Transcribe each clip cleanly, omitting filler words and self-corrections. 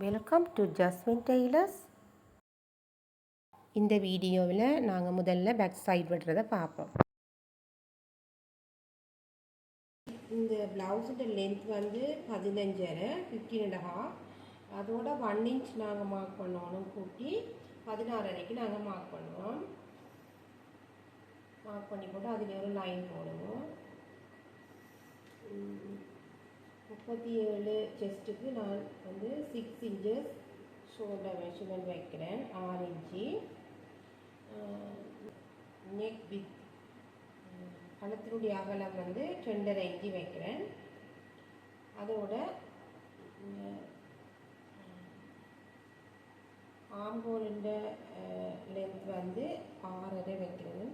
Welcome to Jasmine tailors. இந்த வீடியோவில் நாங்கள் முதல்ல பேக் சைட் வெட்டுறதை பார்ப்போம். இந்த ப்ளவுஸோட லென்த் வந்து 15.5 15.5. அதோட 1 இன்ச் நாங்கள் மார்க் பண்ணணும். கூட்டி 16.5க்கு நாங்கள் மார்க் பண்ணுவோம். மார்க் பண்ணி போட்டு அதில் ஒரு லைன் போடுவோம். 37 செஸ்ட்டுக்கு நான் வந்து 6 இன்ச்சஸ் ஷோல்டர் மெஷர்மெண்ட் வைக்கிறேன். 6 இன்ச்சு. நெக் வித் கழுத்தினுடைய அகலம் வந்து 2.5 இன்ச்சு வைக்கிறேன். அதோட ஆம்ஹோலின் லென்த் வந்து 6.5 வைக்கிறேன்.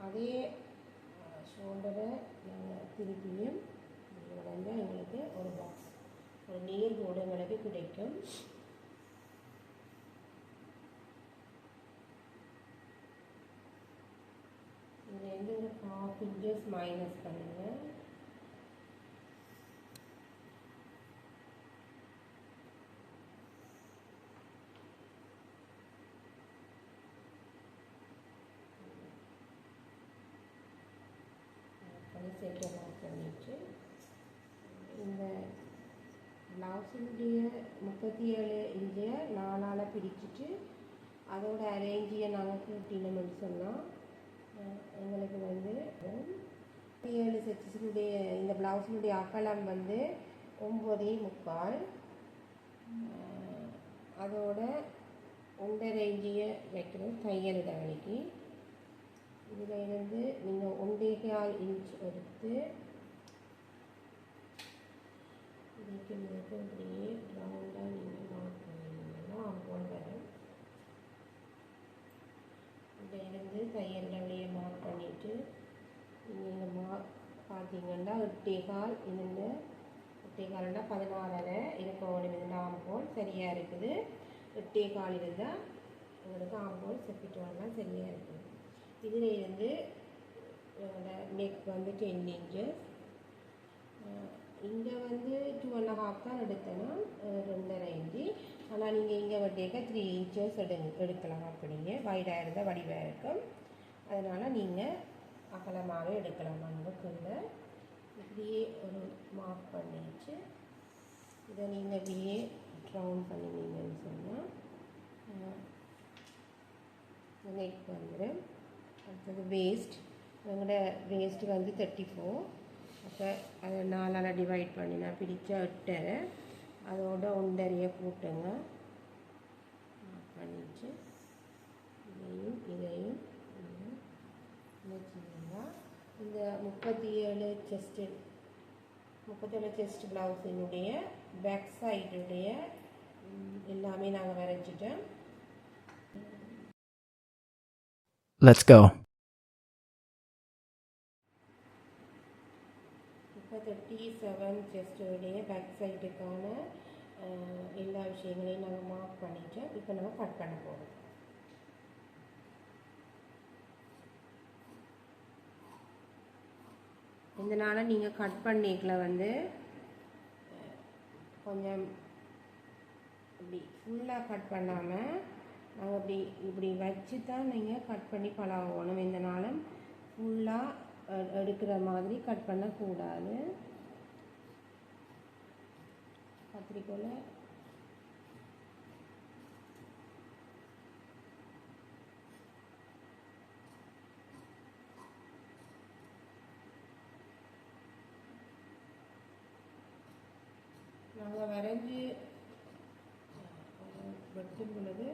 அதே ஷோல்டரை நாங்கள் திருப்பியும் வந்து எங்களுக்கு ஒரு பாக்ஸ் ஒரு நேர் கோடு எங்களுக்கு கிடைக்கும். இதுலேருந்து ஒரு 1/2 இன்ச்சஸ் மைனஸ் பண்ணுங்கள். செட்டில் மார்க் பண்ணிட்டு இந்த ப்ளவுஸினுடைய 37 இன்ச்சை 4ஆல் பிரிச்சுட்டு அதோட அரேஞ்சியை நாங்கள் கூட்டினோம்னு சொன்னால் எங்களுக்கு வந்து 7 செக்ஸினுடைய இந்த ப்ளவுஸினுடைய அகலம் வந்து 9.75. அதோட 1.5 இன்ச்சியை வைக்கிறோம் தையல் தவணைக்கு. இதில் இருந்து நீங்கள் 1.25 இன்ச் எடுத்து இதுக்கு உங்களுக்கு அப்படியே ரவுண்டாக நீங்கள் மார்க் பண்ணிங்கன்னா அவ்வளோ வரும். இதில் இருந்து தையல் அப்படியே மார்க் பண்ணிவிட்டு நீங்கள் இந்த மார்க் பார்த்தீங்கன்னா 8.25 இந்த 8.25 16.5 இருக்க வேணும். இந்த ஆம்போல் சரியாக இருக்குது. 8.25 இருந்தால் உங்களுக்கு ஆம்போல் செப்பிட்டு வரலாம் சரியாக இருக்குது. இதில் இருந்து நெக் வந்து 10 இன்ச்சஸ். இங்கே வந்து 2.5 தான் எடுத்தேன்னா 2.5 இன்ச்சு. ஆனால் நீங்கள் இங்கே வட்டியக்க 3 இன்ச்சஸ் எடுக்கலாம். அப்படிங்க வைடாக இருந்தால் வடிவாக இருக்கும். அதனால் நீங்கள் அகலமாகவே எடுக்கலாம். அன்புக்குள்ள இப்படியே ஒரு மார்க் பண்ணிட்டு இதை நீங்கள் இப்படியே ரவுண்ட் பண்ணினீங்கன்னு சொன்னால் நெக் வந்துடும். அடுத்தது வேஸ்ட். எங்களோட வேஸ்ட் வந்து 34. அப்போ அதை 4ஆல் டிவைட் பண்ணி நான் பிரித்தா 8. அதோட 1.5 கூட்டுங்க பண்ணிட்டு இதையும் வச்சுருந்தா இந்த 37 செஸ்ட் ப்ளவுஸினுடைய பேக் சைடுடைய எல்லாமே நாங்கள் வரைஞ்சிட்டோம். Let's go. இப்போ 37 செஸ்டுடைய பேக் சைடுக்கான எல்லா விஷயங்களையும் நாங்கள் மார்க் பண்ணிட்டோம். இப்போ நம்ம கட் பண்ண போகிறோம். இதனால் நீங்கள் கட் பண்ணிக்கல வந்து கொஞ்சம் இப்படி ஃபுல்லாக கட் பண்ணாமல் நாங்கள் இப்படி வச்சு தான் நீங்கள் கட் பண்ணி பழகணும். இந்த நாளும் ஃபுல்லாக எடுக்கிற மாதிரி கட் பண்ணக்கூடாது. கத்திரிக்கோல நாங்கள் வரைஞ்சி வெட்டும் பொழுது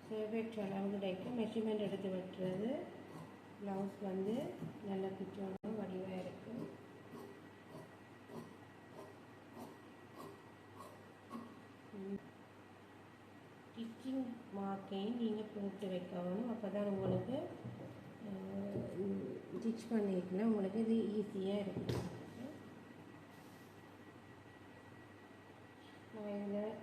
ஃபேவரட் அளவு கிடைக்கும். மெஷர்மெண்ட் எடுத்து வெட்டுறது ப்ளவுஸ் வந்து நல்ல பிச்சோட வடிவாக இருக்கும். ஸ்டிச்சிங் மார்க்கையும் நீங்கள் போட்டு வைக்கணும். அப்போ தான் உங்களுக்கு ஸ்டிச் பண்ணிக்கலாம் உங்களுக்கு இது ஈஸியாக இருக்கும். நான் இதில்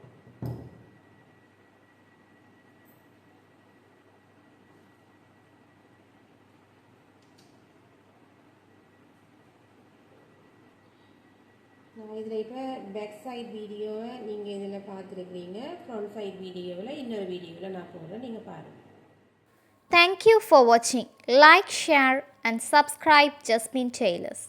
நான் இதில் இப்போ பேக் சைட் வீடியோவை நீங்கள் இதில் பார்த்துருக்குறீங்க. ஃப்ரண்ட் சைட் வீடியோவில் இன்னொரு வீடியோவில் நான் போடுறேன், நீங்கள் பாருங்கள். Thank you for watching. Like, share and subscribe Jasmine Tailors.